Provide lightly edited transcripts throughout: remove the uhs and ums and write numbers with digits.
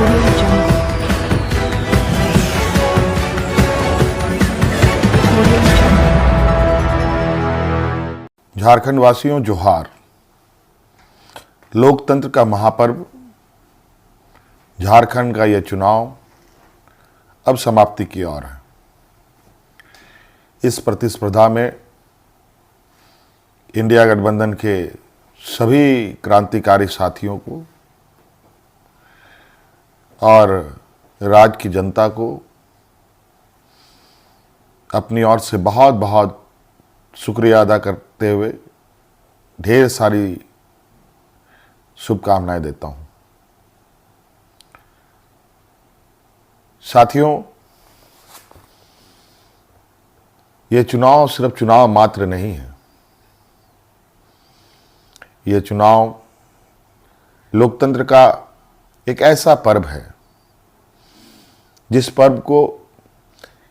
Audio Jungle. Audio Jungle. Jharkhand वासियों जोहार। लोकतंत्र का महापर्व झारखंड का यह चुनाव अब समाप्ति की ओर है। इस प्रतिस्पर्धा में इंडिया गठबंधन के सभी क्रांतिकारी साथियों को और राज्य की जनता को अपनी ओर से बहुत बहुत शुक्रिया अदा करते हुए ढेर सारी शुभकामनाएं देता हूं। साथियों, ये चुनाव सिर्फ चुनाव मात्र नहीं है। ये चुनाव लोकतंत्र का एक ऐसा पर्व है जिस पर्व को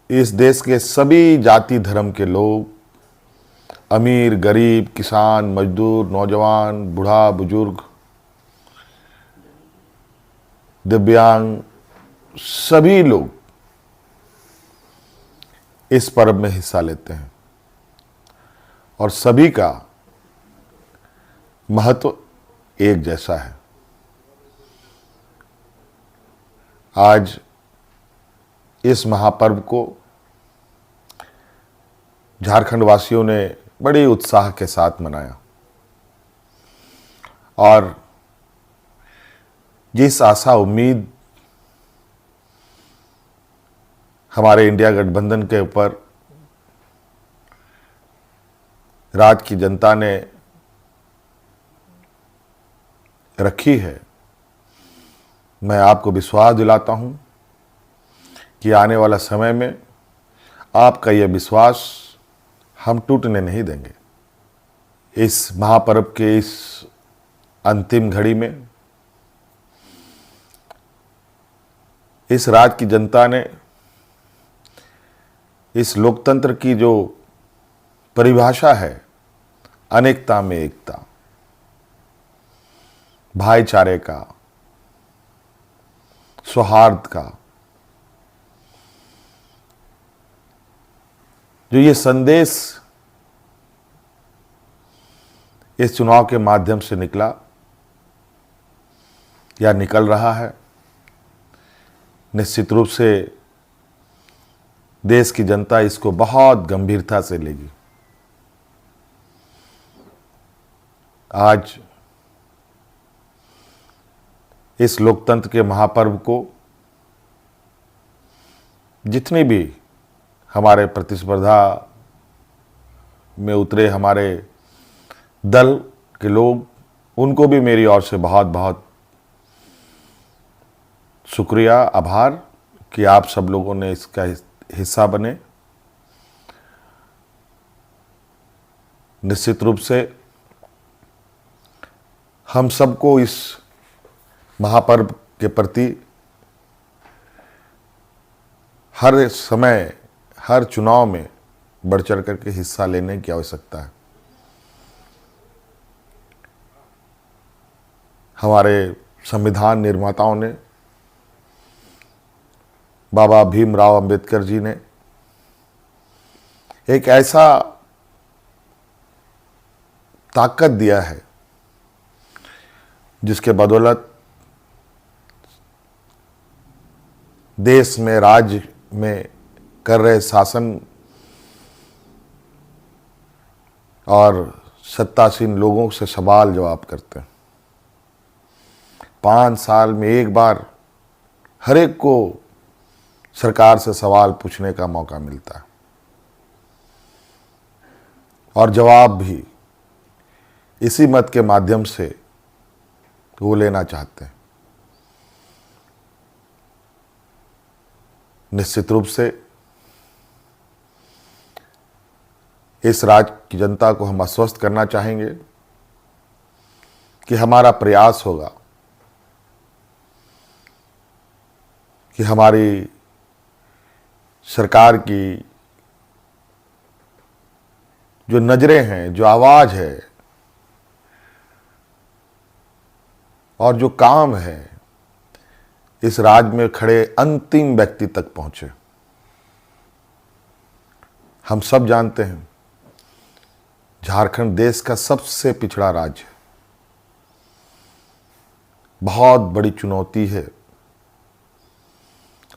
इस देश के सभी जाति धर्म के लोग, अमीर गरीब, किसान मजदूर, नौजवान, बूढ़ा बुजुर्ग, दिव्यांग, सभी लोग इस पर्व में हिस्सा लेते हैं और सभी का महत्व एक जैसा है। आज इस महापर्व को झारखंड वासियों ने बड़े उत्साह के साथ मनाया और जिस आशा उम्मीद हमारे इंडिया गठबंधन के ऊपर राज्य की जनता ने रखी है, मैं आपको विश्वास दिलाता हूं कि आने वाला समय में आपका यह विश्वास हम टूटने नहीं देंगे। इस महापर्व के इस अंतिम घड़ी में इस राज्य की जनता ने इस लोकतंत्र की जो परिभाषा है, अनेकता में एकता, भाईचारे का, सौहार्द का, जो ये संदेश इस चुनाव के माध्यम से निकला या निकल रहा है, निश्चित रूप से देश की जनता इसको बहुत गंभीरता से लेगी। आज इस लोकतंत्र के महापर्व को जितनी भी हमारे प्रतिस्पर्धा में उतरे हमारे दल के लोग, उनको भी मेरी ओर से बहुत बहुत शुक्रिया, आभार कि आप सब लोगों ने इसका हिस्सा बने। निश्चित रूप से हम सबको इस महापर्व के प्रति हर समय, हर चुनाव में बढ़ चढ़ करके हिस्सा लेने की आवश्यकता है। हमारे संविधान निर्माताओं ने, बाबा भीमराव अंबेडकर जी ने एक ऐसा ताकत दिया है जिसके बदौलत देश में, राज्य में कर रहे शासन और सत्तासीन लोगों से सवाल जवाब करते हैं। 5 साल में एक बार हर एक को सरकार से सवाल पूछने का मौका मिलता है और जवाब भी इसी मत के माध्यम से वो लेना चाहते हैं। निश्चित रूप से इस राज्य की जनता को हम आश्वस्त करना चाहेंगे कि हमारा प्रयास होगा कि हमारी सरकार की जो नजरें हैं, जो आवाज है और जो काम है, इस राज्य में खड़े अंतिम व्यक्ति तक पहुंचे। हम सब जानते हैं झारखंड देश का सबसे पिछड़ा राज्य है। बहुत बड़ी चुनौती है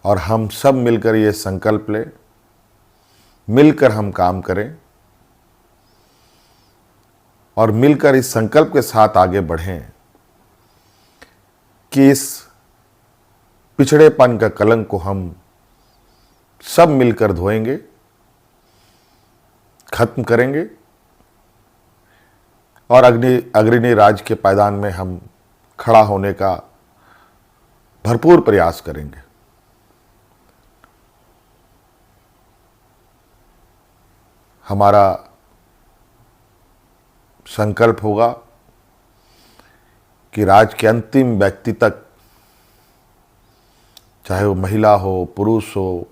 और हम सब मिलकर ये संकल्प लें, मिलकर हम काम करें और मिलकर इस संकल्प के साथ आगे बढ़ें कि इस पिछड़ेपन का कलंक को हम सब मिलकर धोएंगे, खत्म करेंगे और अग्रणी राज्य के पायदान में हम खड़ा होने का भरपूर प्रयास करेंगे। हमारा संकल्प होगा कि राज्य के अंतिम व्यक्ति तक, चाहे वो महिला हो, पुरुष हो,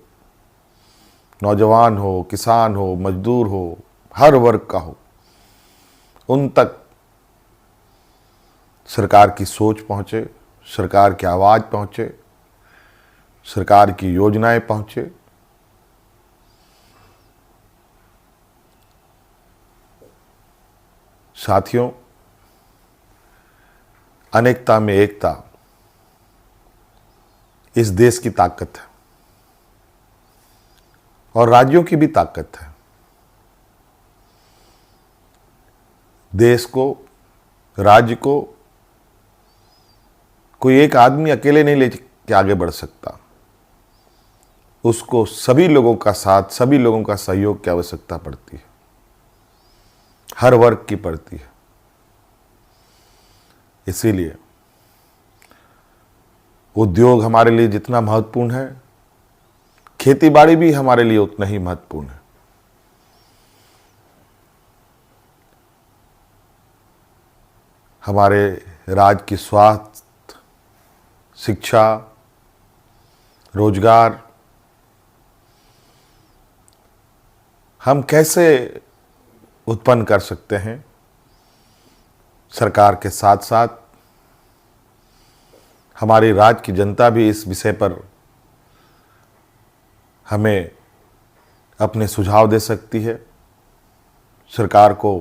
नौजवान हो, किसान हो, मजदूर हो, हर वर्ग का हो, उन तक सरकार की सोच पहुंचे, सरकार की आवाज़ पहुंचे, सरकार की योजनाएं पहुंचे। साथियों, अनेकता में एकता इस देश की ताकत है और राज्यों की भी ताकत है। देश को, राज्य को कोई एक आदमी अकेले नहीं लेके आगे बढ़ सकता। उसको सभी लोगों का साथ, सभी लोगों का सहयोग की आवश्यकता पड़ती है, हर वर्ग की पड़ती है। इसीलिए उद्योग हमारे लिए जितना महत्वपूर्ण है, खेतीबाड़ी भी हमारे लिए उतना ही महत्वपूर्ण है। हमारे राज्य की स्वास्थ्य, शिक्षा, रोजगार हम कैसे उत्पन्न कर सकते हैं, सरकार के साथ साथ हमारी राज्य की जनता भी इस विषय पर हमें अपने सुझाव दे सकती है, सरकार को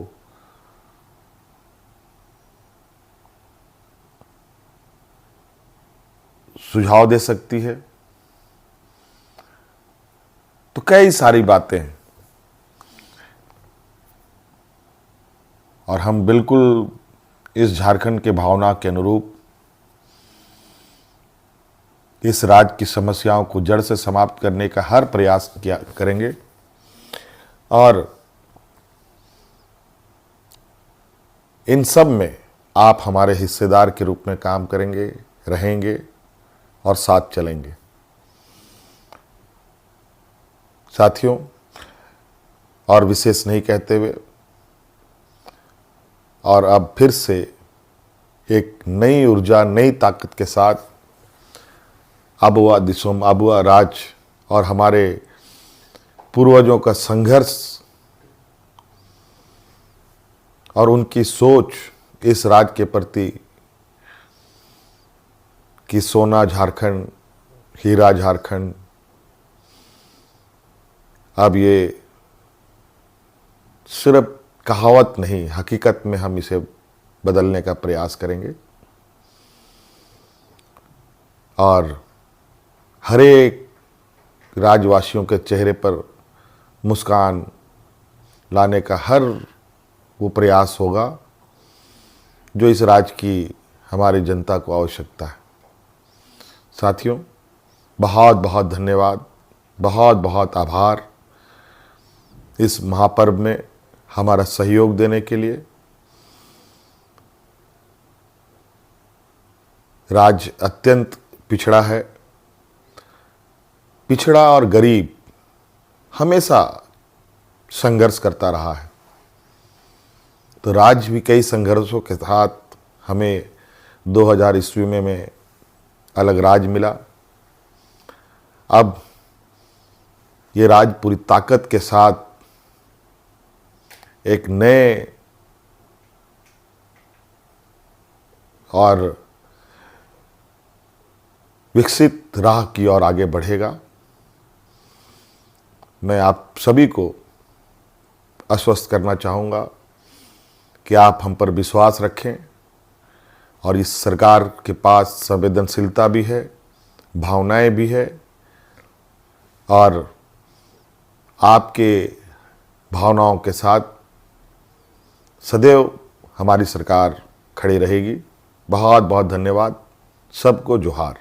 सुझाव दे सकती है। तो कई सारी बातें हैं और हम बिल्कुल इस झारखंड के भावना के अनुरूप इस राज्य की समस्याओं को जड़ से समाप्त करने का हर प्रयास करेंगे और इन सब में आप हमारे हिस्सेदार के रूप में काम करेंगे, रहेंगे और साथ चलेंगे। साथियों, और विशेष नहीं कहते हुए और अब फिर से एक नई ऊर्जा, नई ताकत के साथ आबुआ दिसोम, आबुआ राज और हमारे पूर्वजों का संघर्ष और उनकी सोच इस राज्य के प्रति कि सोना झारखंड, हीरा झारखंड, अब ये सिर्फ कहावत नहीं, हकीकत में हम इसे बदलने का प्रयास करेंगे और हर एक राज्यवासियों के चेहरे पर मुस्कान लाने का हर वो प्रयास होगा जो इस राज्य की हमारी जनता को आवश्यकता है। साथियों, बहुत बहुत धन्यवाद, बहुत बहुत आभार इस महापर्व में हमारा सहयोग देने के लिए। राज्य अत्यंत पिछड़ा है, पिछड़ा और गरीब हमेशा संघर्ष करता रहा है। तो राज्य भी कई संघर्षों के साथ हमें 2000 ईस्वी में अलग राज्य मिला। अब ये राज्य पूरी ताकत के साथ एक नए और विकसित राह की ओर आगे बढ़ेगा। मैं आप सभी को आश्वस्त करना चाहूँगा कि आप हम पर विश्वास रखें और इस सरकार के पास संवेदनशीलता भी है, भावनाएं भी है और आपके भावनाओं के साथ सदैव हमारी सरकार खड़ी रहेगी। बहुत बहुत धन्यवाद। सबको जोहार।